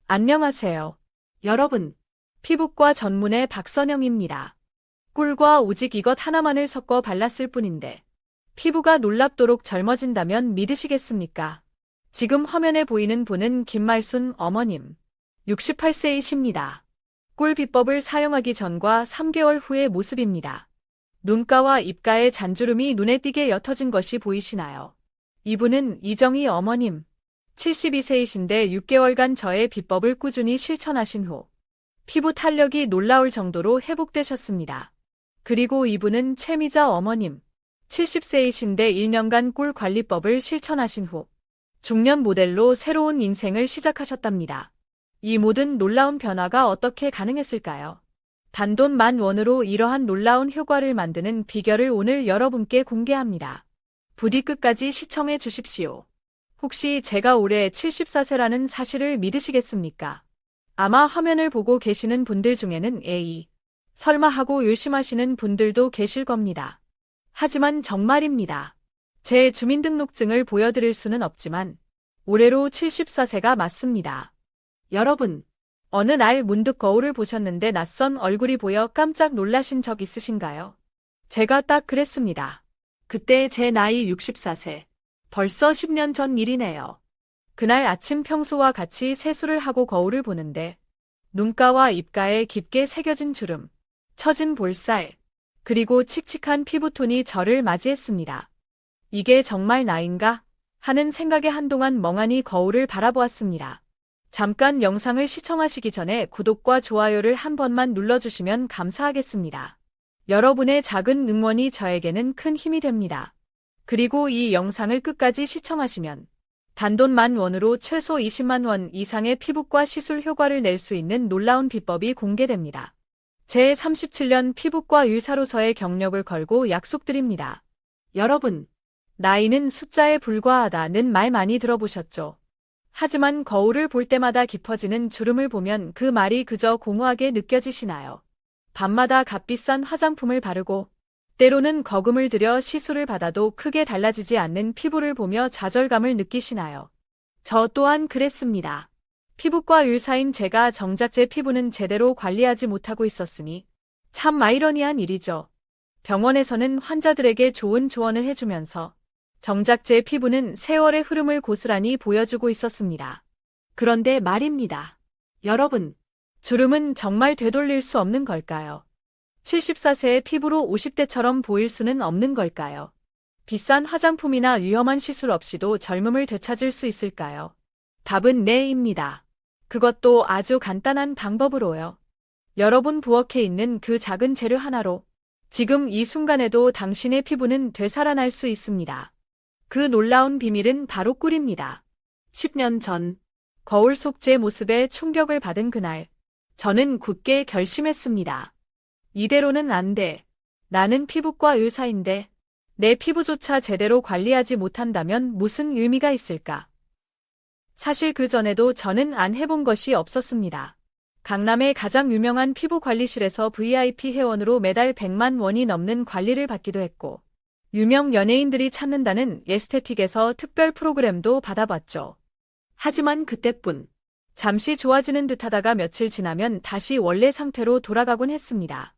안녕하세요. 여러분, 피부과 전문의 박선영입니다. 꿀과 오직 이것 하나만을 섞어 발랐을 뿐인데 피부가 놀랍도록 젊어진다면 믿으시겠습니까? 지금 화면에 보이는 분은 김말순 어머님, 68세이십니다. 꿀 비법을 사용하기 전과 3개월 후의 모습입니다. 눈가와 입가에 잔주름이 눈에 띄게 옅어진 것이 보이시나요? 이분은 이정희 어머님, 72세이신데 6개월간 저의 비법을 꾸준히 실천하신 후 피부 탄력이 놀라울 정도로 회복되셨습니다. 그리고 이분은 최미자 어머님, 70세이신데 1년간 꿀 관리법을 실천하신 후 중년 모델로 새로운 인생을 시작하셨답니다. 이 모든 놀라운 변화가 어떻게 가능했을까요? 단돈 10,000원으로 이러한 놀라운 효과를 만드는 비결을 오늘 여러분께 공개합니다. 부디 끝까지 시청해 주십시오. 혹시 제가 올해 74세라는 사실을 믿으시겠습니까? 아마 화면을 보고 계시는 분들 중에는 에이, 설마 하고 의심하시는 분들도 계실 겁니다. 하지만 정말입니다. 제 주민등록증을 보여드릴 수는 없지만 올해로 74세가 맞습니다. 여러분, 어느 날 문득 거울을 보셨는데 낯선 얼굴이 보여 깜짝 놀라신 적 있으신가요? 제가 딱 그랬습니다. 그때 제 나이 64세. 벌써 10년 전 일이네요. 그날 아침 평소와 같이 세수를 하고 거울을 보는데 눈가와 입가에 깊게 새겨진 주름, 처진 볼살, 그리고 칙칙한 피부톤이 저를 맞이했습니다. 이게 정말 나인가? 하는 생각에 한동안 멍하니 거울을 바라보았습니다. 잠깐 영상을 시청하시기 전에 구독과 좋아요를 한 번만 눌러주시면 감사하겠습니다. 여러분의 작은 응원이 저에게는 큰 힘이 됩니다. 그리고 이 영상을 끝까지 시청하시면 단돈 10,000원으로 최소 20만 원 이상의 피부과 시술 효과를 낼 수 있는 놀라운 비법이 공개됩니다. 제 37년 피부과 의사로서의 경력을 걸고 약속드립니다. 여러분, 나이는 숫자에 불과하다는 말 많이 들어보셨죠? 하지만 거울을 볼 때마다 깊어지는 주름을 보면 그 말이 그저 공허하게 느껴지시나요? 밤마다 값비싼 화장품을 바르고 때로는 거금을 들여 시술을 받아도 크게 달라지지 않는 피부를 보며 좌절감을 느끼시나요? 저 또한 그랬습니다. 피부과 의사인 제가 정작 제 피부는 제대로 관리하지 못하고 있었으니 참 아이러니한 일이죠. 병원에서는 환자들에게 좋은 조언을 해주면서 정작 제 피부는 세월의 흐름을 고스란히 보여주고 있었습니다. 그런데 말입니다. 여러분, 주름은 정말 되돌릴 수 없는 걸까요? 74세의 피부로 50대처럼 보일 수는 없는 걸까요? 비싼 화장품이나 위험한 시술 없이도 젊음을 되찾을 수 있을까요? 답은 네입니다. 그것도 아주 간단한 방법으로요. 여러분 부엌에 있는 그 작은 재료 하나로 지금 이 순간에도 당신의 피부는 되살아날 수 있습니다. 그 놀라운 비밀은 바로 꿀입니다. 10년 전, 거울 속 제 모습에 충격을 받은 그날, 저는 굳게 결심했습니다. 이대로는 안 돼. 나는 피부과 의사인데 내 피부조차 제대로 관리하지 못한다면 무슨 의미가 있을까? 사실 그 전에도 저는 안 해본 것이 없었습니다. 강남의 가장 유명한 피부관리실에서 VIP 회원으로 매달 100만 원이 넘는 관리를 받기도 했고 유명 연예인들이 찾는다는 에스테틱에서 특별 프로그램도 받아봤죠. 하지만 그때뿐. 잠시 좋아지는 듯하다가 며칠 지나면 다시 원래 상태로 돌아가곤 했습니다.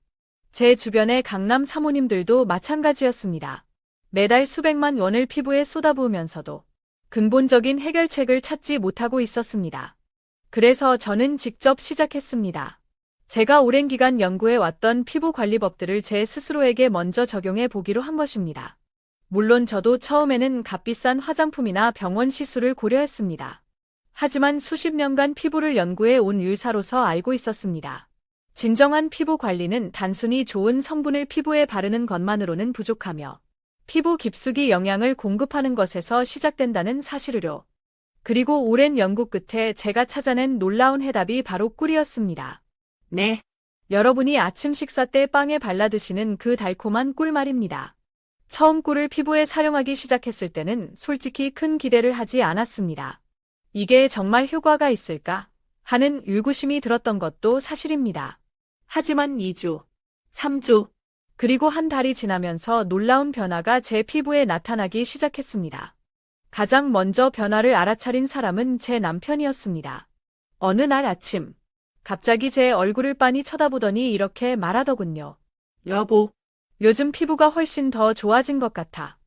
제 주변의 강남 사모님들도 마찬가지였습니다. 매달 수백만 원을 피부에 쏟아부으면서도 근본적인 해결책을 찾지 못하고 있었습니다. 그래서 저는 직접 시작했습니다. 제가 오랜 기간 연구해 왔던 피부 관리법들을 제 스스로에게 먼저 적용해 보기로 한 것입니다. 물론 저도 처음에는 값비싼 화장품이나 병원 시술을 고려했습니다. 하지만 수십 년간 피부를 연구해 온 의사로서 알고 있었습니다. 진정한 피부 관리는 단순히 좋은 성분을 피부에 바르는 것만으로는 부족하며 피부 깊숙이 영양을 공급하는 것에서 시작된다는 사실을요. 그리고 오랜 연구 끝에 제가 찾아낸 놀라운 해답이 바로 꿀이었습니다. 네. 여러분이 아침 식사 때 빵에 발라 드시는 그 달콤한 꿀 말입니다. 처음 꿀을 피부에 사용하기 시작했을 때는 솔직히 큰 기대를 하지 않았습니다. 이게 정말 효과가 있을까? 하는 의구심이 들었던 것도 사실입니다. 하지만 2주, 3주, 그리고 한 달이 지나면서 놀라운 변화가 제 피부에 나타나기 시작했습니다. 가장 먼저 변화를 알아차린 사람은 제 남편이었습니다. 어느 날 아침, 갑자기 제 얼굴을 빤히 쳐다보더니 이렇게 말하더군요. 여보, 요즘 피부가 훨씬 더 좋아진 것 같아.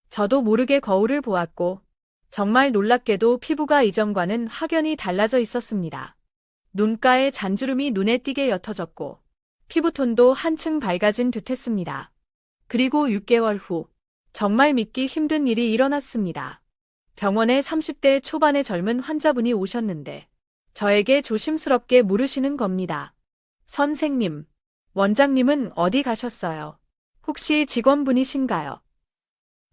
저도 모르게 거울을 보았고, 정말 놀랍게도 피부가 이전과는 확연히 달라져 있었습니다. 눈가에 잔주름이 눈에 띄게 옅어졌고, 피부톤도 한층 밝아진 듯했습니다. 그리고 6개월 후, 정말 믿기 힘든 일이 일어났습니다. 병원에 30대 초반의 젊은 환자분이 오셨는데, 저에게 조심스럽게 물으시는 겁니다. 선생님, 원장님은 어디 가셨어요? 혹시 직원분이신가요?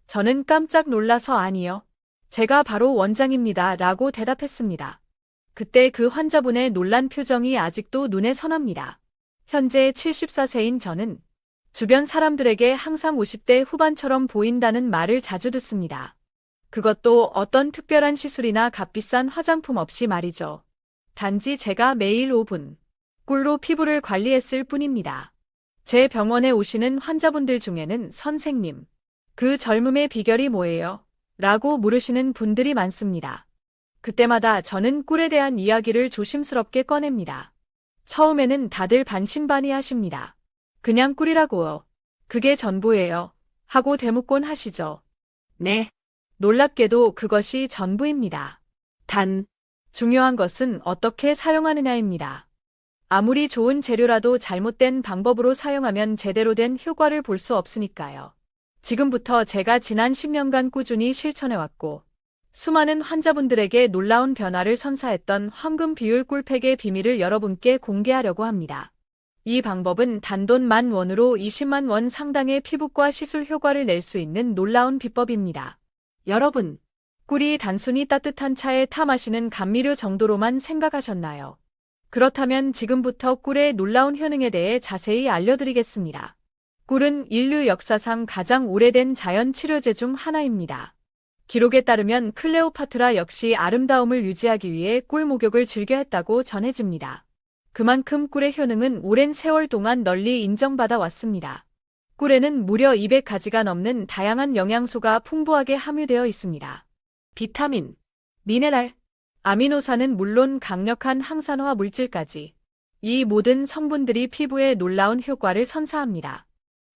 저는 깜짝 놀라서 아니요. 제가 바로 원장입니다. 라고 대답했습니다. 그때 그 환자분의 놀란 표정이 아직도 눈에 선합니다. 현재 74세인 저는 주변 사람들에게 항상 50대 후반처럼 보인다는 말을 자주 듣습니다. 그것도 어떤 특별한 시술이나 값비싼 화장품 없이 말이죠. 단지 제가 매일 5분 꿀로 피부를 관리했을 뿐입니다. 제 병원에 오시는 환자분들 중에는 선생님, 그 젊음의 비결이 뭐예요? 라고 물으시는 분들이 많습니다. 그때마다 저는 꿀에 대한 이야기를 조심스럽게 꺼냅니다. 처음에는 다들 반신반의하십니다. 그냥 꿀이라고요. 그게 전부예요. 하고 대묻곤 하시죠. 네. 놀랍게도 그것이 전부입니다. 단, 중요한 것은 어떻게 사용하느냐입니다. 아무리 좋은 재료라도 잘못된 방법으로 사용하면 제대로 된 효과를 볼 수 없으니까요. 지금부터 제가 지난 10년간 꾸준히 실천해왔고, 수많은 환자분들에게 놀라운 변화를 선사했던 황금 비율 꿀팩의 비밀을 여러분께 공개하려고 합니다. 이 방법은 단돈 10,000원으로 20만 원 상당의 피부과 시술 효과를 낼 수 있는 놀라운 비법입니다. 여러분, 꿀이 단순히 따뜻한 차에 타 마시는 감미료 정도로만 생각하셨나요? 그렇다면 지금부터 꿀의 놀라운 효능에 대해 자세히 알려드리겠습니다. 꿀은 인류 역사상 가장 오래된 자연 치료제 중 하나입니다. 기록에 따르면 클레오파트라 역시 아름다움을 유지하기 위해 꿀 목욕을 즐겨 했다고 전해집니다. 그만큼 꿀의 효능은 오랜 세월 동안 널리 인정받아 왔습니다. 꿀에는 무려 200가지가 넘는 다양한 영양소가 풍부하게 함유되어 있습니다. 비타민, 미네랄, 아미노산은 물론 강력한 항산화 물질까지 이 모든 성분들이 피부에 놀라운 효과를 선사합니다.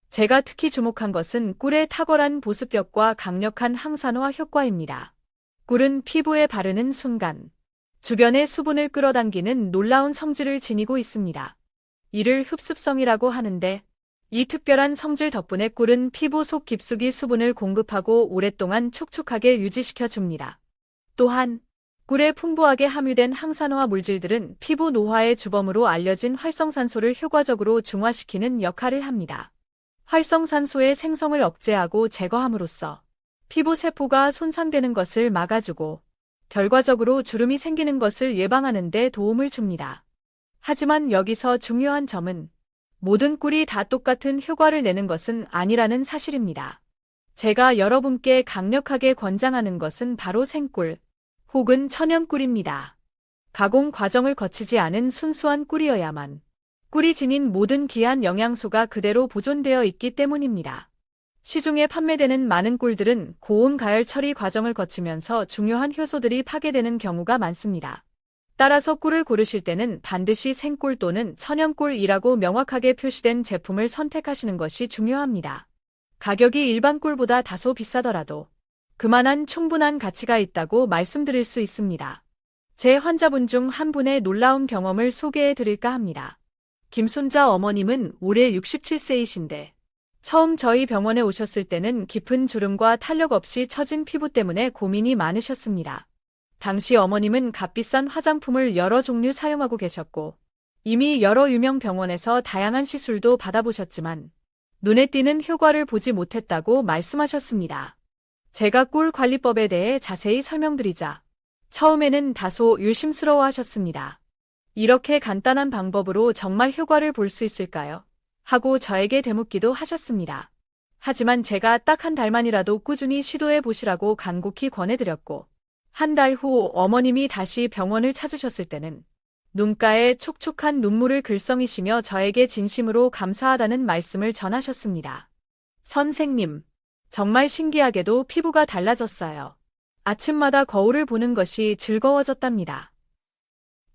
제가 특히 주목한 것은 꿀의 탁월한 보습력과 강력한 항산화 효과입니다. 꿀은 피부에 바르는 순간 주변의 수분을 끌어당기는 놀라운 성질을 지니고 있습니다. 이를 흡습성이라고 하는데 이 특별한 성질 덕분에 꿀은 피부 속 깊숙이 수분을 공급하고 오랫동안 촉촉하게 유지시켜 줍니다. 또한 꿀에 풍부하게 함유된 항산화 물질들은 피부 노화의 주범으로 알려진 활성산소를 효과적으로 중화시키는 역할을 합니다. 활성산소의 생성을 억제하고 제거함으로써 피부 세포가 손상되는 것을 막아주고 결과적으로 주름이 생기는 것을 예방하는 데 도움을 줍니다. 하지만 여기서 중요한 점은 모든 꿀이 다 똑같은 효과를 내는 것은 아니라는 사실입니다. 제가 여러분께 강력하게 권장하는 것은 바로 생꿀 혹은 천연꿀입니다. 가공 과정을 거치지 않은 순수한 꿀이어야만 꿀이 지닌 모든 귀한 영양소가 그대로 보존되어 있기 때문입니다. 시중에 판매되는 많은 꿀들은 고온 가열 처리 과정을 거치면서 중요한 효소들이 파괴되는 경우가 많습니다. 따라서 꿀을 고르실 때는 반드시 생꿀 또는 천연꿀이라고 명확하게 표시된 제품을 선택하시는 것이 중요합니다. 가격이 일반 꿀보다 다소 비싸더라도 그만한 충분한 가치가 있다고 말씀드릴 수 있습니다. 제 환자분 중 한 분의 놀라운 경험을 소개해 드릴까 합니다. 김순자 어머님은 올해 67세이신데 처음 저희 병원에 오셨을 때는 깊은 주름과 탄력 없이 처진 피부 때문에 고민이 많으셨습니다. 당시 어머님은 값비싼 화장품을 여러 종류 사용하고 계셨고 이미 여러 유명 병원에서 다양한 시술도 받아보셨지만 눈에 띄는 효과를 보지 못했다고 말씀하셨습니다. 제가 꿀 관리법에 대해 자세히 설명드리자 처음에는 다소 의심스러워 하셨습니다. 이렇게 간단한 방법으로 정말 효과를 볼 수 있을까요? 하고 저에게 되묻기도 하셨습니다. 하지만 제가 딱 한 달만이라도 꾸준히 시도해 보시라고 간곡히 권해드렸고 한 달 후 어머님이 다시 병원을 찾으셨을 때는 눈가에 촉촉한 눈물을 글썽이시며 저에게 진심으로 감사하다는 말씀을 전하셨습니다. 선생님, 정말 신기하게도 피부가 달라졌어요. 아침마다 거울을 보는 것이 즐거워졌답니다.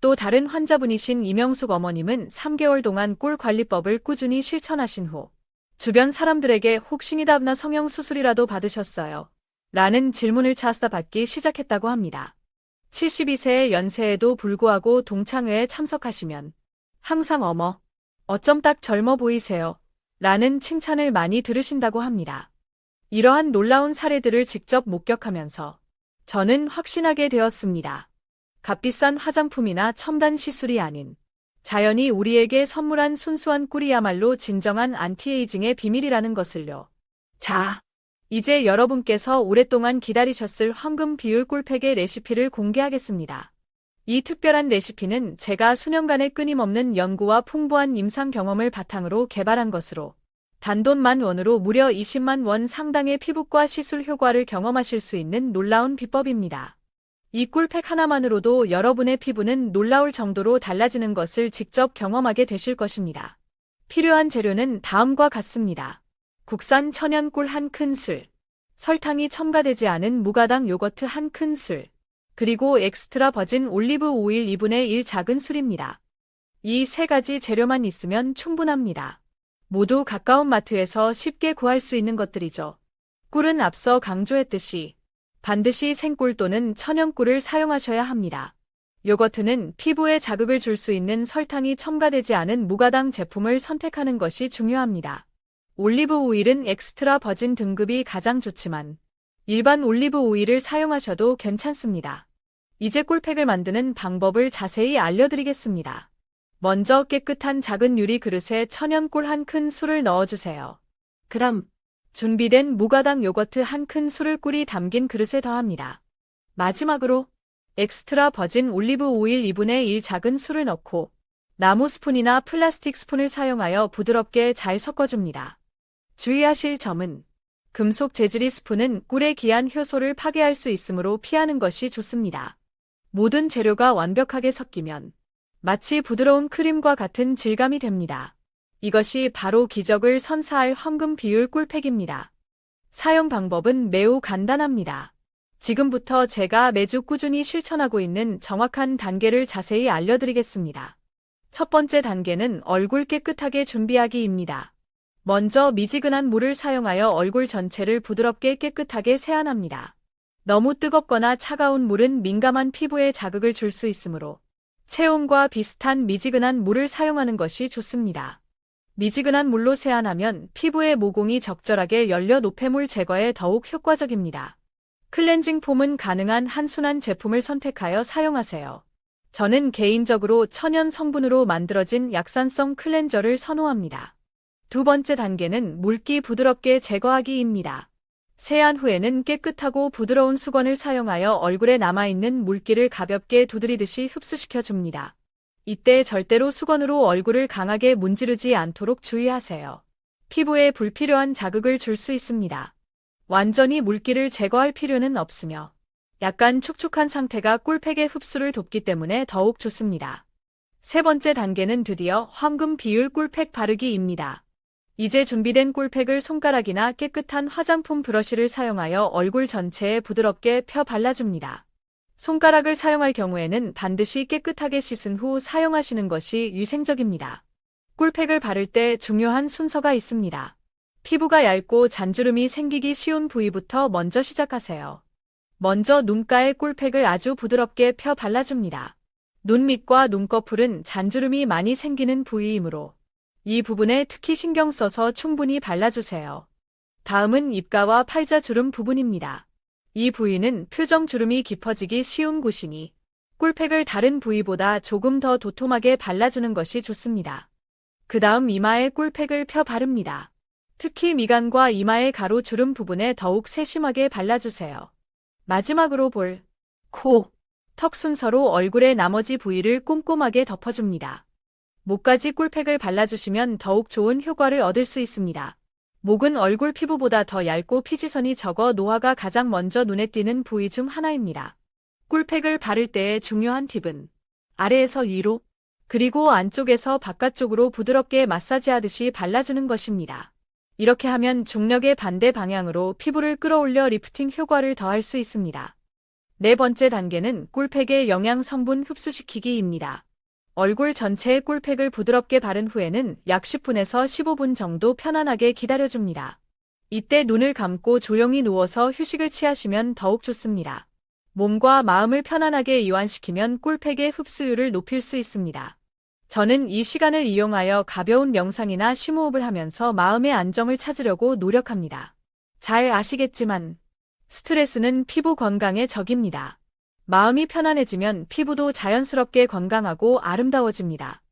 또 다른 환자분이신 이명숙 어머님은 3개월 동안 꿀 관리법을 꾸준히 실천하신 후 주변 사람들에게 혹시 니다브나 성형수술이라도 받으셨어요? 라는 질문을 받기 시작했다고 합니다. 72세의 연세에도 불구하고 동창회에 참석하시면 항상 어머, 어쩜 딱 젊어 보이세요? 라는 칭찬을 많이 들으신다고 합니다. 이러한 놀라운 사례들을 직접 목격하면서 저는 확신하게 되었습니다. 값비싼 화장품이나 첨단 시술이 아닌 자연이 우리에게 선물한 순수한 꿀이야말로 진정한 안티에이징의 비밀이라는 것을요. 자, 이제 여러분께서 오랫동안 기다리셨을 황금 비율 꿀팩의 레시피를 공개하겠습니다. 이 특별한 레시피는 제가 수년간의 끊임없는 연구와 풍부한 임상 경험을 바탕으로 개발한 것으로 단돈 10,000원으로 무려 20만 원 상당의 피부과 시술 효과를 경험하실 수 있는 놀라운 비법입니다. 이 꿀팩 하나만으로도 여러분의 피부는 놀라울 정도로 달라지는 것을 직접 경험하게 되실 것입니다. 필요한 재료는 다음과 같습니다. 국산 천연 꿀 1큰술, 설탕이 첨가되지 않은 무가당 요거트 1큰술, 그리고 엑스트라 버진 올리브 오일 2분의 1 작은 술입니다. 이 세 가지 재료만 있으면 충분합니다. 모두 가까운 마트에서 쉽게 구할 수 있는 것들이죠. 꿀은 앞서 강조했듯이 반드시 생꿀 또는 천연꿀을 사용하셔야 합니다. 요거트는 피부에 자극을 줄 수 있는 설탕이 첨가되지 않은 무가당 제품을 선택하는 것이 중요합니다. 올리브 오일은 엑스트라 버진 등급이 가장 좋지만 일반 올리브 오일을 사용하셔도 괜찮습니다. 이제 꿀팩을 만드는 방법을 자세히 알려드리겠습니다. 먼저 깨끗한 작은 유리 그릇에 천연꿀 1큰술을 넣어주세요. 그럼 준비된 무가당 요거트 1큰술을 꿀이 담긴 그릇에 더합니다. 마지막으로 엑스트라 버진 올리브 오일 2분의 1 작은 술을 넣고 나무 스푼이나 플라스틱 스푼을 사용하여 부드럽게 잘 섞어줍니다. 주의하실 점은 금속 재질의 스푼은 꿀의 귀한 효소를 파괴할 수 있으므로 피하는 것이 좋습니다. 모든 재료가 완벽하게 섞이면 마치 부드러운 크림과 같은 질감이 됩니다. 이것이 바로 기적을 선사할 황금 비율 꿀팩입니다. 사용 방법은 매우 간단합니다. 지금부터 제가 매주 꾸준히 실천하고 있는 정확한 단계를 자세히 알려드리겠습니다. 첫 번째 단계는 얼굴 깨끗하게 준비하기입니다. 먼저 미지근한 물을 사용하여 얼굴 전체를 부드럽게 깨끗하게 세안합니다. 너무 뜨겁거나 차가운 물은 민감한 피부에 자극을 줄 수 있으므로 체온과 비슷한 미지근한 물을 사용하는 것이 좋습니다. 미지근한 물로 세안하면 피부의 모공이 적절하게 열려 노폐물 제거에 더욱 효과적입니다. 클렌징 폼은 가능한 한순환 제품을 선택하여 사용하세요. 저는 개인적으로 천연 성분으로 만들어진 약산성 클렌저를 선호합니다. 두 번째 단계는 물기 부드럽게 제거하기입니다. 세안 후에는 깨끗하고 부드러운 수건을 사용하여 얼굴에 남아있는 물기를 가볍게 두드리듯이 흡수시켜 줍니다. 이때 절대로 수건으로 얼굴을 강하게 문지르지 않도록 주의하세요. 피부에 불필요한 자극을 줄 수 있습니다. 완전히 물기를 제거할 필요는 없으며 약간 촉촉한 상태가 꿀팩의 흡수를 돕기 때문에 더욱 좋습니다. 세 번째 단계는 드디어 황금 비율 꿀팩 바르기입니다. 이제 준비된 꿀팩을 손가락이나 깨끗한 화장품 브러쉬를 사용하여 얼굴 전체에 부드럽게 펴 발라줍니다. 손가락을 사용할 경우에는 반드시 깨끗하게 씻은 후 사용하시는 것이 위생적입니다. 꿀팩을 바를 때 중요한 순서가 있습니다. 피부가 얇고 잔주름이 생기기 쉬운 부위부터 먼저 시작하세요. 먼저 눈가에 꿀팩을 아주 부드럽게 펴 발라줍니다. 눈 밑과 눈꺼풀은 잔주름이 많이 생기는 부위이므로 이 부분에 특히 신경 써서 충분히 발라주세요. 다음은 입가와 팔자주름 부분입니다. 이 부위는 표정주름이 깊어지기 쉬운 곳이니 꿀팩을 다른 부위보다 조금 더 도톰하게 발라주는 것이 좋습니다. 그 다음 이마에 꿀팩을 펴 바릅니다. 특히 미간과 이마의 가로주름 부분에 더욱 세심하게 발라주세요. 마지막으로 볼, 코, 턱 순서로 얼굴의 나머지 부위를 꼼꼼하게 덮어줍니다. 목까지 꿀팩을 발라주시면 더욱 좋은 효과를 얻을 수 있습니다. 목은 얼굴 피부보다 더 얇고 피지선이 적어 노화가 가장 먼저 눈에 띄는 부위 중 하나입니다. 꿀팩을 바를 때의 중요한 팁은 아래에서 위로, 그리고 안쪽에서 바깥쪽으로 부드럽게 마사지하듯이 발라주는 것입니다. 이렇게 하면 중력의 반대 방향으로 피부를 끌어올려 리프팅 효과를 더할 수 있습니다. 네 번째 단계는 꿀팩의 영양 성분 흡수시키기입니다. 얼굴 전체에 꿀팩을 부드럽게 바른 후에는 약 10분에서 15분 정도 편안하게 기다려줍니다. 이때 눈을 감고 조용히 누워서 휴식을 취하시면 더욱 좋습니다. 몸과 마음을 편안하게 이완시키면 꿀팩의 흡수율을 높일 수 있습니다. 저는 이 시간을 이용하여 가벼운 명상이나 심호흡을 하면서 마음의 안정을 찾으려고 노력합니다. 잘 아시겠지만 스트레스는 피부 건강의 적입니다. 마음이 편안해지면 피부도 자연스럽게 건강하고 아름다워집니다.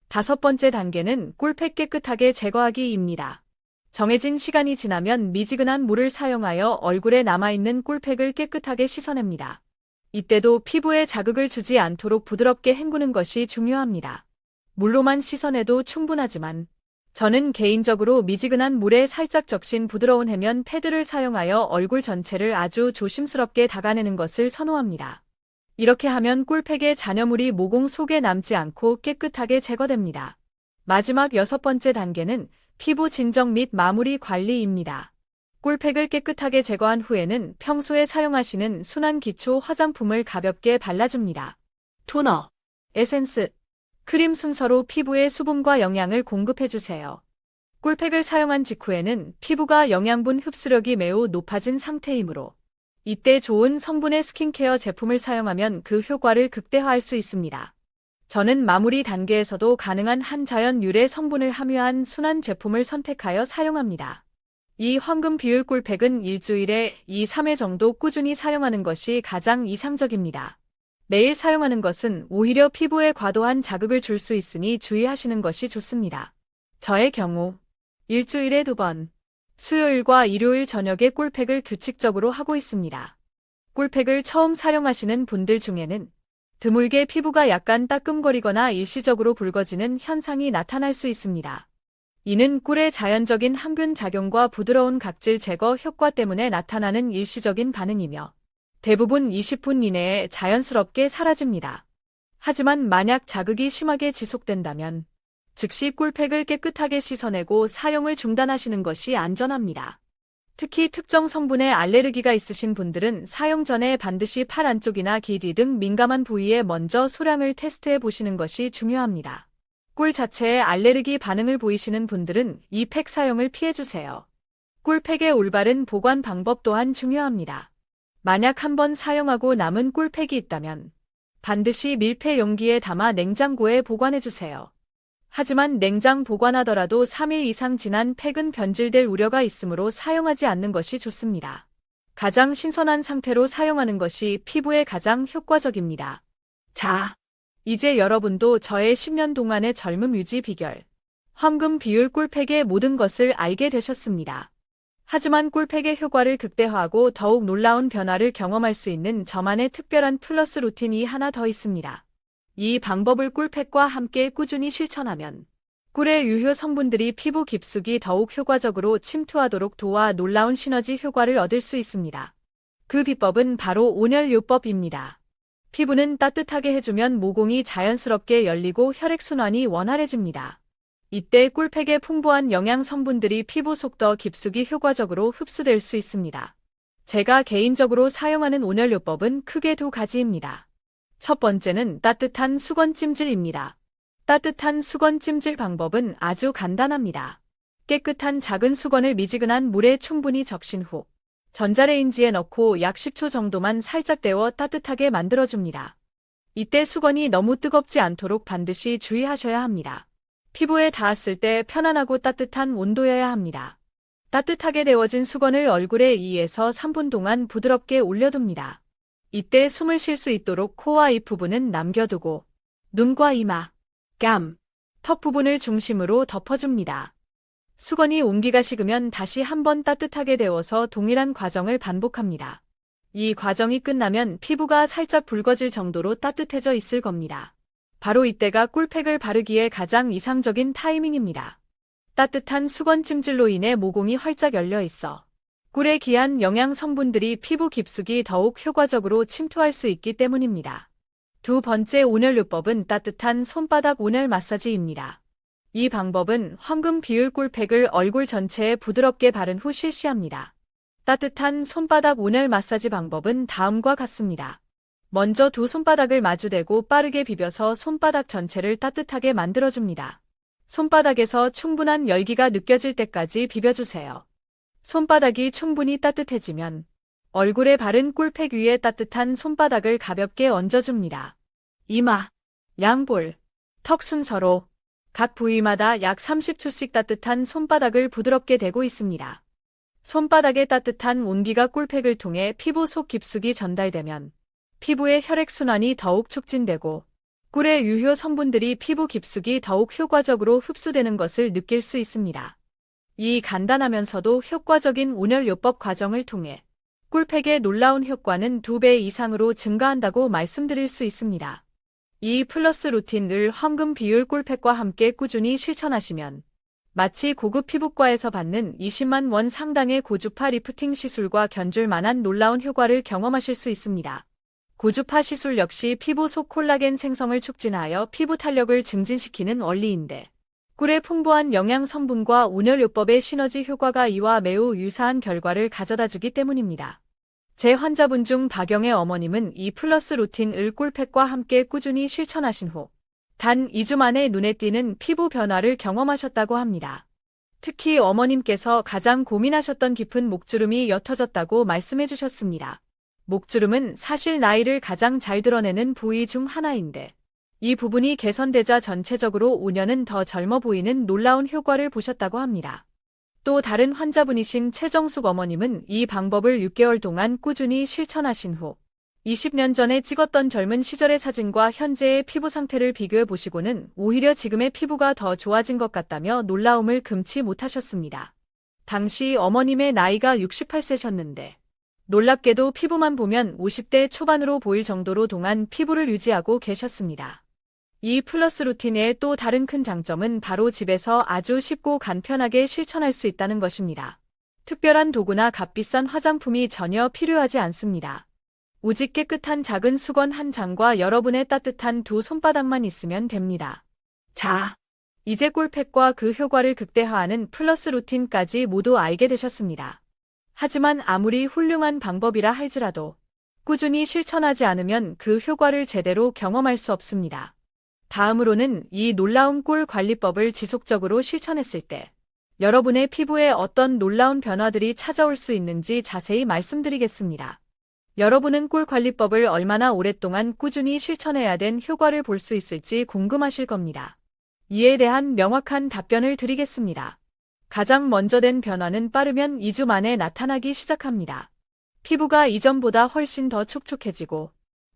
다섯 번째 단계는 꿀팩 깨끗하게 제거하기입니다. 정해진 시간이 지나면 미지근한 물을 사용하여 얼굴에 남아있는 꿀팩을 깨끗하게 씻어냅니다. 이때도 피부에 자극을 주지 않도록 부드럽게 헹구는 것이 중요합니다. 물로만 씻어내도 충분하지만 저는 개인적으로 미지근한 물에 살짝 적신 부드러운 해면 패드를 사용하여 얼굴 전체를 아주 조심스럽게 닦아내는 것을 선호합니다. 이렇게 하면 꿀팩의 잔여물이 모공 속에 남지 않고 깨끗하게 제거됩니다. 마지막 여섯 번째 단계는 피부 진정 및 마무리 관리입니다. 꿀팩을 깨끗하게 제거한 후에는 평소에 사용하시는 순한 기초 화장품을 가볍게 발라줍니다. 토너, 에센스, 크림 순서로 피부에 수분과 영양을 공급해주세요. 꿀팩을 사용한 직후에는 피부가 영양분 흡수력이 매우 높아진 상태이므로 이때 좋은 성분의 스킨케어 제품을 사용하면 그 효과를 극대화할 수 있습니다. 저는 마무리 단계에서도 가능한 한자연 유래 성분을 함유한 순한 제품을 선택하여 사용합니다. 이 황금 비율 꿀팩은 일주일에 2~3회 정도 꾸준히 사용하는 것이 가장 이상적입니다. 매일 사용하는 것은 오히려 피부에 과도한 자극을 줄 수 있으니 주의하시는 것이 좋습니다. 저의 경우 일주일에 2번, 수요일과 일요일 저녁에 꿀팩을 규칙적으로 하고 있습니다. 꿀팩을 처음 사용하시는 분들 중에는 드물게 피부가 약간 따끔거리거나 일시적으로 붉어지는 현상이 나타날 수 있습니다. 이는 꿀의 자연적인 항균 작용과 부드러운 각질 제거 효과 때문에 나타나는 일시적인 반응이며 대부분 20분 이내에 자연스럽게 사라집니다. 하지만 만약 자극이 심하게 지속된다면 즉시 꿀팩을 깨끗하게 씻어내고 사용을 중단하시는 것이 안전합니다. 특히 특정 성분에 알레르기가 있으신 분들은 사용 전에 반드시 팔 안쪽이나 귀 뒤 등 민감한 부위에 먼저 소량을 테스트해 보시는 것이 중요합니다. 꿀 자체에 알레르기 반응을 보이시는 분들은 이 팩 사용을 피해주세요. 꿀팩의 올바른 보관 방법 또한 중요합니다. 만약 한번 사용하고 남은 꿀팩이 있다면 반드시 밀폐 용기에 담아 냉장고에 보관해주세요. 하지만 냉장 보관하더라도 3일 이상 지난 팩은 변질될 우려가 있으므로 사용하지 않는 것이 좋습니다. 가장 신선한 상태로 사용하는 것이 피부에 가장 효과적입니다. 자, 이제 여러분도 저의 10년 동안의 젊음 유지 비결, 황금 비율 꿀팩의 모든 것을 알게 되셨습니다. 하지만 꿀팩의 효과를 극대화하고 더욱 놀라운 변화를 경험할 수 있는 저만의 특별한 플러스 루틴이 하나 더 있습니다. 이 방법을 꿀팩과 함께 꾸준히 실천하면 꿀의 유효 성분들이 피부 깊숙이 더욱 효과적으로 침투하도록 도와 놀라운 시너지 효과를 얻을 수 있습니다. 그 비법은 바로 온열요법입니다. 피부는 따뜻하게 해주면 모공이 자연스럽게 열리고 혈액순환이 원활해집니다. 이때 꿀팩의 풍부한 영양 성분들이 피부 속 더 깊숙이 효과적으로 흡수될 수 있습니다. 제가 개인적으로 사용하는 온열요법은 크게 2가지입니다. 첫 번째는 따뜻한 수건 찜질입니다. 따뜻한 수건 찜질 방법은 아주 간단합니다. 깨끗한 작은 수건을 미지근한 물에 충분히 적신 후 전자레인지에 넣고 약 10초 정도만 살짝 데워 따뜻하게 만들어줍니다. 이때 수건이 너무 뜨겁지 않도록 반드시 주의하셔야 합니다. 피부에 닿았을 때 편안하고 따뜻한 온도여야 합니다. 따뜻하게 데워진 수건을 얼굴에 2에서 3분 동안 부드럽게 올려둡니다. 이때 숨을 쉴 수 있도록 코와 입 부분은 남겨두고 눈과 이마, 뺨, 턱 부분을 중심으로 덮어줍니다. 수건이 온기가 식으면 다시 한번 따뜻하게 데워서 동일한 과정을 반복합니다. 이 과정이 끝나면 피부가 살짝 붉어질 정도로 따뜻해져 있을 겁니다. 바로 이때가 꿀팩을 바르기에 가장 이상적인 타이밍입니다. 따뜻한 수건 찜질로 인해 모공이 활짝 열려 있어 꿀의 귀한 영양 성분들이 피부 깊숙이 더욱 효과적으로 침투할 수 있기 때문입니다. 두 번째 온열요법은 따뜻한 손바닥 온열 마사지입니다. 이 방법은 황금 비율 꿀팩을 얼굴 전체에 부드럽게 바른 후 실시합니다. 따뜻한 손바닥 온열 마사지 방법은 다음과 같습니다. 먼저 두 손바닥을 마주대고 빠르게 비벼서 손바닥 전체를 따뜻하게 만들어줍니다. 손바닥에서 충분한 열기가 느껴질 때까지 비벼주세요. 손바닥이 충분히 따뜻해지면 얼굴에 바른 꿀팩 위에 따뜻한 손바닥을 가볍게 얹어줍니다. 이마, 양볼, 턱 순서로 각 부위마다 약 30초씩 따뜻한 손바닥을 부드럽게 대고 있습니다. 손바닥의 따뜻한 온기가 꿀팩을 통해 피부 속 깊숙이 전달되면 피부의 혈액순환이 더욱 촉진되고 꿀의 유효 성분들이 피부 깊숙이 더욱 효과적으로 흡수되는 것을 느낄 수 있습니다. 이 간단하면서도 효과적인 온열요법 과정을 통해 꿀팩의 놀라운 효과는 2배 이상으로 증가한다고 말씀드릴 수 있습니다. 이 플러스 루틴을 황금 비율 꿀팩과 함께 꾸준히 실천하시면 마치 고급 피부과에서 받는 20만 원 상당의 고주파 리프팅 시술과 견줄 만한 놀라운 효과를 경험하실 수 있습니다. 고주파 시술 역시 피부 속 콜라겐 생성을 촉진하여 피부 탄력을 증진시키는 원리인데 꿀의 풍부한 영양 성분과 온열요법의 시너지 효과가 이와 매우 유사한 결과를 가져다주기 때문입니다. 제 환자분 중 박영애 어머님은 이 플러스 루틴을 꿀팩과 함께 꾸준히 실천하신 후 단 2주 만에 눈에 띄는 피부 변화를 경험하셨다고 합니다. 특히 어머님께서 가장 고민하셨던 깊은 목주름이 옅어졌다고 말씀해 주셨습니다. 목주름은 사실 나이를 가장 잘 드러내는 부위 중 하나인데 이 부분이 개선되자 전체적으로 5년은 더 젊어 보이는 놀라운 효과를 보셨다고 합니다. 또 다른 환자분이신 최정숙 어머님은 이 방법을 6개월 동안 꾸준히 실천하신 후 20년 전에 찍었던 젊은 시절의 사진과 현재의 피부 상태를 비교해 보시고는 오히려 지금의 피부가 더 좋아진 것 같다며 놀라움을 금치 못하셨습니다. 당시 어머님의 나이가 68세셨는데 놀랍게도 피부만 보면 50대 초반으로 보일 정도로 동안 피부를 유지하고 계셨습니다. 이 플러스 루틴의 또 다른 큰 장점은 바로 집에서 아주 쉽고 간편하게 실천할 수 있다는 것입니다. 특별한 도구나 값비싼 화장품이 전혀 필요하지 않습니다. 오직 깨끗한 작은 수건 한 장과 여러분의 따뜻한 두 손바닥만 있으면 됩니다. 자, 이제 꿀팩과 그 효과를 극대화하는 플러스 루틴까지 모두 알게 되셨습니다. 하지만 아무리 훌륭한 방법이라 할지라도 꾸준히 실천하지 않으면 그 효과를 제대로 경험할 수 없습니다. 다음으로는 이 놀라운 꿀 관리법을 지속적으로 실천했을 때 여러분의 피부에 어떤 놀라운 변화들이 찾아올 수 있는지 자세히 말씀드리겠습니다. 여러분은 꿀 관리법을 얼마나 오랫동안 꾸준히 실천해야 된 효과를 볼 수 있을지 궁금하실 겁니다. 이에 대한 명확한 답변을 드리겠습니다. 가장 먼저 된 변화는 빠르면 2주 만에 나타나기 시작합니다. 피부가 이전보다 훨씬 더 촉촉해지고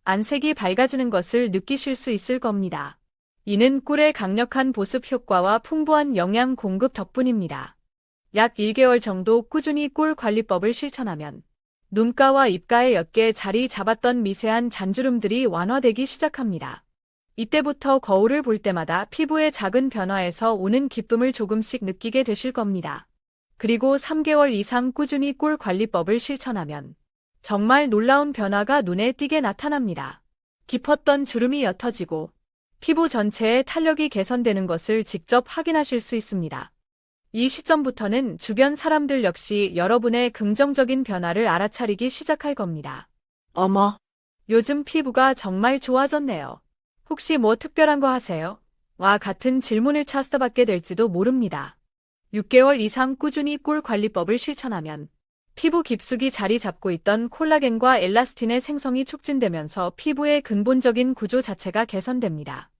안색이 밝아지는 것을 느끼실 수 있을 겁니다. 이는 꿀의 강력한 보습 효과와 풍부한 영양 공급 덕분입니다. 약 1개월 정도 꾸준히 꿀 관리법을 실천하면 눈가와 입가에 옅게 자리 잡았던 미세한 잔주름들이 완화되기 시작합니다. 이때부터 거울을 볼 때마다 피부의 작은 변화에서 오는 기쁨을 조금씩 느끼게 되실 겁니다. 그리고 3개월 이상 꾸준히 꿀 관리법을 실천하면 정말 놀라운 변화가 눈에 띄게 나타납니다. 깊었던 주름이 옅어지고 피부 전체의 탄력이 개선되는 것을 직접 확인하실 수 있습니다. 이 시점부터는 주변 사람들 역시 여러분의 긍정적인 변화를 알아차리기 시작할 겁니다. 어머, 요즘 피부가 정말 좋아졌네요. 혹시 뭐 특별한 거 하세요? 와 같은 질문을 차스터받게 될지도 모릅니다. 6개월 이상 꾸준히 꿀 관리법을 실천하면 피부 깊숙이 자리 잡고 있던 콜라겐과 엘라스틴의 생성이 촉진되면서 피부의 근본적인 구조 자체가 개선됩니다.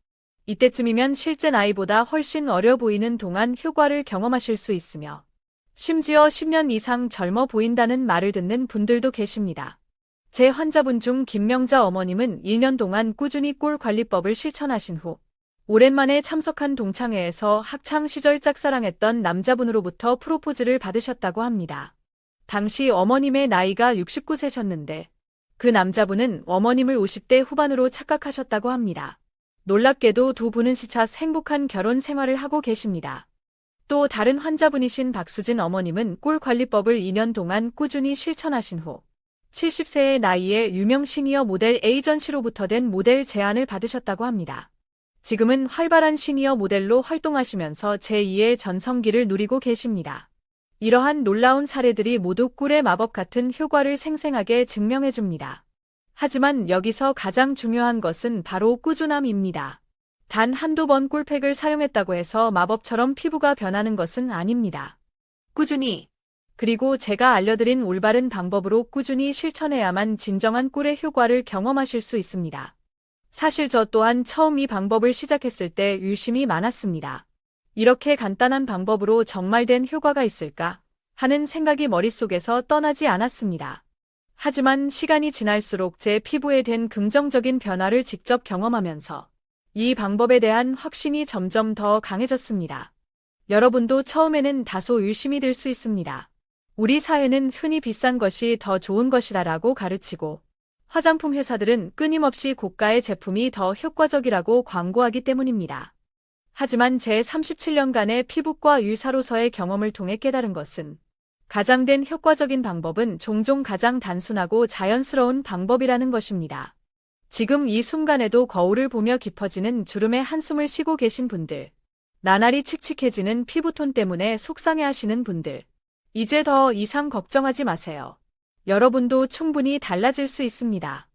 이때쯤이면 실제 나이보다 훨씬 어려 보이는 동안 효과를 경험하실 수 있으며 심지어 10년 이상 젊어 보인다는 말을 듣는 분들도 계십니다. 제 환자분 중 김명자 어머님은 1년 동안 꾸준히 꿀 관리법을 실천하신 후 오랜만에 참석한 동창회에서 학창 시절 짝사랑했던 남자분으로부터 프로포즈를 받으셨다고 합니다. 당시 어머님의 나이가 69세셨는데 그 남자분은 어머님을 50대 후반으로 착각하셨다고 합니다. 놀랍게도 두 분은 시차 행복한 결혼 생활을 하고 계십니다. 또 다른 환자분이신 박수진 어머님은 꿀 관리법을 2년 동안 꾸준히 실천하신 후 70세의 나이에 유명 시니어 모델 에이전시로부터 된 모델 제안을 받으셨다고 합니다. 지금은 활발한 시니어 모델로 활동하시면서 제2의 전성기를 누리고 계십니다. 이러한 놀라운 사례들이 모두 꿀의 마법 같은 효과를 생생하게 증명해줍니다. 하지만 여기서 가장 중요한 것은 바로 꾸준함입니다. 단 한두 번 꿀팩을 사용했다고 해서 마법처럼 피부가 변하는 것은 아닙니다. 꾸준히, 그리고 제가 알려드린 올바른 방법으로 꾸준히 실천해야만 진정한 꿀의 효과를 경험하실 수 있습니다. 사실 저 또한 처음 이 방법을 시작했을 때 의심이 많았습니다. 이렇게 간단한 방법으로 정말 된 효과가 있을까 하는 생각이 머릿속에서 떠나지 않았습니다. 하지만 시간이 지날수록 제 피부에 된 긍정적인 변화를 직접 경험하면서 이 방법에 대한 확신이 점점 더 강해졌습니다. 여러분도 처음에는 다소 의심이 들 수 있습니다. 우리 사회는 흔히 비싼 것이 더 좋은 것이라고 가르치고 화장품 회사들은 끊임없이 고가의 제품이 더 효과적이라고 광고하기 때문입니다. 하지만 제 37년간의 피부과 의사로서의 경험을 통해 깨달은 것은 가장 된 효과적인 방법은 종종 가장 단순하고 자연스러운 방법이라는 것입니다. 지금 이 순간에도 거울을 보며 깊어지는 주름에 한숨을 쉬고 계신 분들, 나날이 칙칙해지는 피부톤 때문에 속상해하시는 분들, 이제 더 이상 걱정하지 마세요. 여러분도 충분히 달라질 수 있습니다.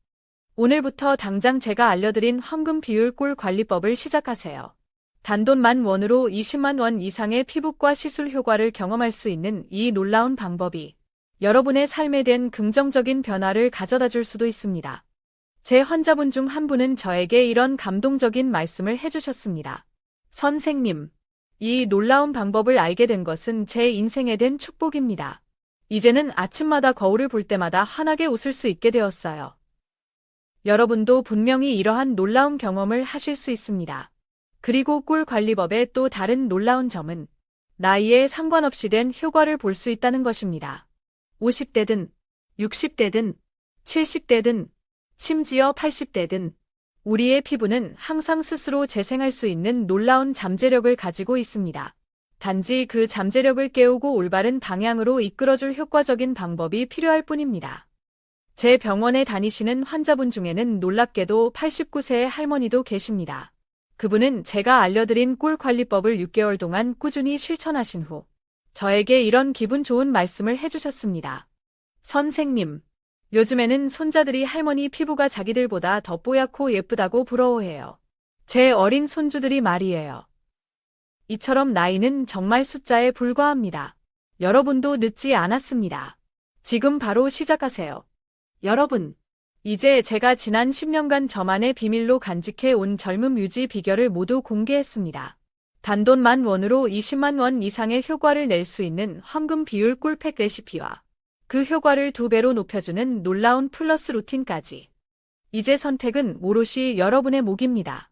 오늘부터 당장 제가 알려드린 황금 비율 꿀 관리법을 시작하세요. 단돈 10,000원으로 20만 원 이상의 피부과 시술 효과를 경험할 수 있는 이 놀라운 방법이 여러분의 삶에 된 긍정적인 변화를 가져다 줄 수도 있습니다. 제 환자분 중 한 분은 저에게 이런 감동적인 말씀을 해주셨습니다. 선생님, 이 놀라운 방법을 알게 된 것은 제 인생에 된 축복입니다. 이제는 아침마다 거울을 볼 때마다 환하게 웃을 수 있게 되었어요. 여러분도 분명히 이러한 놀라운 경험을 하실 수 있습니다. 그리고 꿀 관리법의 또 다른 놀라운 점은 나이에 상관없이 된 효과를 볼 수 있다는 것입니다. 50대든, 60대든, 70대든, 심지어 80대든 우리의 피부는 항상 스스로 재생할 수 있는 놀라운 잠재력을 가지고 있습니다. 단지 그 잠재력을 깨우고 올바른 방향으로 이끌어줄 효과적인 방법이 필요할 뿐입니다. 제 병원에 다니시는 환자분 중에는 놀랍게도 89세의 할머니도 계십니다. 그분은 제가 알려드린 꿀 관리법을 6개월 동안 꾸준히 실천하신 후 저에게 이런 기분 좋은 말씀을 해주셨습니다. 선생님, 요즘에는 손자들이 할머니 피부가 자기들보다 더 뽀얗고 예쁘다고 부러워해요. 제 어린 손주들이 말이에요. 이처럼 나이는 정말 숫자에 불과합니다. 여러분도 늦지 않았습니다. 지금 바로 시작하세요. 여러분, 이제 제가 지난 10년간 저만의 비밀로 간직해 온 젊음 유지 비결을 모두 공개했습니다. 단돈 10,000원으로 20만 원 이상의 효과를 낼 수 있는 황금 비율 꿀팩 레시피와 그 효과를 2배로 높여주는 놀라운 플러스 루틴까지. 이제 선택은 오롯이 여러분의 몫입니다.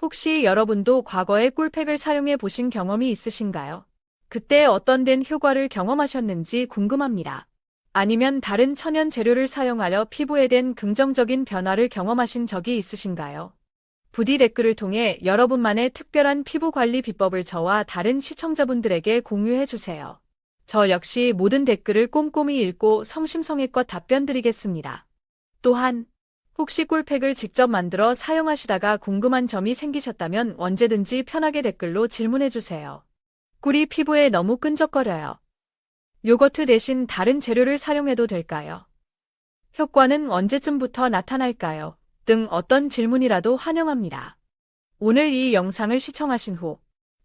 혹시 여러분도 과거에 꿀팩을 사용해 보신 경험이 있으신가요? 그때 어떤 된 효과를 경험하셨는지 궁금합니다. 아니면 다른 천연 재료를 사용하여 피부에 된 긍정적인 변화를 경험하신 적이 있으신가요? 부디 댓글을 통해 여러분만의 특별한 피부 관리 비법을 저와 다른 시청자분들에게 공유해 주세요. 저 역시 모든 댓글을 꼼꼼히 읽고 성심성의껏 답변 드리겠습니다. 또한 혹시 꿀팩을 직접 만들어 사용하시다가 궁금한 점이 생기셨다면 언제든지 편하게 댓글로 질문해 주세요. 꿀이 피부에 너무 끈적거려요. 요거트 대신 다른 재료를 사용해도 될까요? 효과는 언제쯤부터 나타날까요? 등 어떤 질문이라도 환영합니다. 오늘 이 영상을 시청하신 후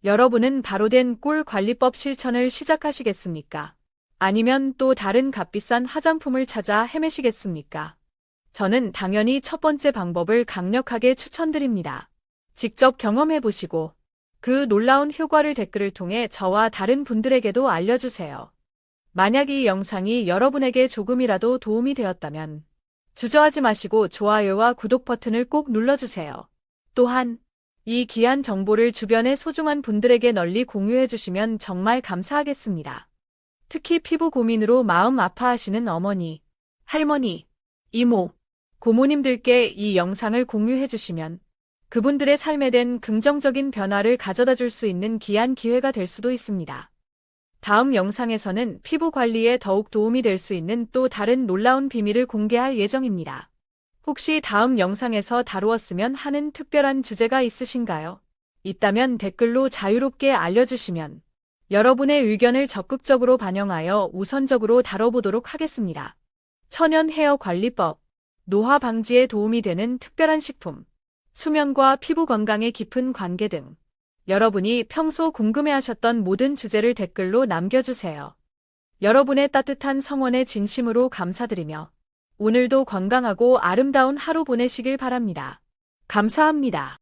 여러분은 바로 된 꿀 관리법 실천을 시작하시겠습니까? 아니면 또 다른 값비싼 화장품을 찾아 헤매시겠습니까? 저는 당연히 첫 번째 방법을 강력하게 추천드립니다. 직접 경험해 보시고 그 놀라운 효과를 댓글을 통해 저와 다른 분들에게도 알려주세요. 만약 이 영상이 여러분에게 조금이라도 도움이 되었다면 주저하지 마시고 좋아요와 구독 버튼을 꼭 눌러주세요. 또한 이 귀한 정보를 주변의 소중한 분들에게 널리 공유해 주시면 정말 감사하겠습니다. 특히 피부 고민으로 마음 아파하시는 어머니, 할머니, 이모, 고모님들께 이 영상을 공유해 주시면 그분들의 삶에 된 긍정적인 변화를 가져다 줄 수 있는 귀한 기회가 될 수도 있습니다. 다음 영상에서는 피부 관리에 더욱 도움이 될 수 있는 또 다른 놀라운 비밀을 공개할 예정입니다. 혹시 다음 영상에서 다루었으면 하는 특별한 주제가 있으신가요? 있다면 댓글로 자유롭게 알려주시면 여러분의 의견을 적극적으로 반영하여 우선적으로 다뤄보도록 하겠습니다. 천연 헤어 관리법, 노화 방지에 도움이 되는 특별한 식품, 수면과 피부 건강의 깊은 관계 등 여러분이 평소 궁금해하셨던 모든 주제를 댓글로 남겨주세요. 여러분의 따뜻한 성원에 진심으로 감사드리며 오늘도 건강하고 아름다운 하루 보내시길 바랍니다. 감사합니다.